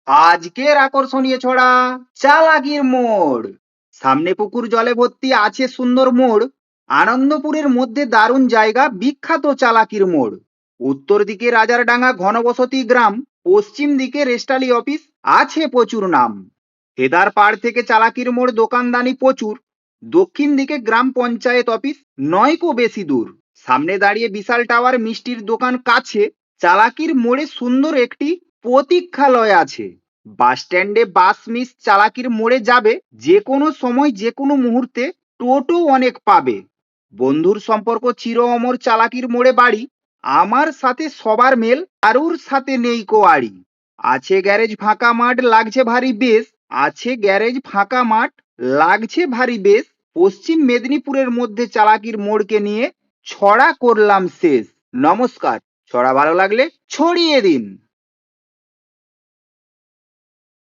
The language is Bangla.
আজকের আকর্ষণীয় ছড়া চালাকির মোড়। সামনে পুকুর জলে ভর্তি, আছে সুন্দর মোড়। আনন্দপুরের মধ্যে দারুণ জায়গা, বিখ্যাত চালাকির মোড়। উত্তর দিকে রাজারডাঙ্গা ঘনবসতি গ্রাম, পশ্চিম দিকে রেস্টালি অফিস, আছে প্রচুর নাম। হেদার পাড় থেকে চালাকির মোড়, দোকানদানি প্রচুর। দক্ষিণ দিকে গ্রাম পঞ্চায়েত অফিস, নয়কো বেশি দূর। সামনে দাঁড়িয়ে বিশাল টাওয়ার, মিষ্টির দোকান কাছে। চালাকির মোড়ে সুন্দর একটি প্রতীক্ষালয় আছে। বাস স্ট্যান্ডে বাস মিস চালাকির মোড়ে যাবে, যে কোনো সময় যে কোনো মুহূর্তে টোটো অনেক পাবে। বন্ধুর সম্পর্ক চির অমর, চালাকির মোড়ে বাড়ি। আমার সাথে সবার মেল, কারুর সাথে নেই কো আড়ি। আছে গ্যারেজ ফাঁকা মাঠ, লাগছে ভারী বেশ। আছে গ্যারেজ ফাঁকা মাঠ, লাগছে ভারী বেশ। পশ্চিম মেদিনীপুরের মধ্যে চালাকির মোড়কে নিয়ে ছড়া করলাম শেষ। নমস্কার। ছড়া ভালো লাগলে ছড়িয়ে দিন।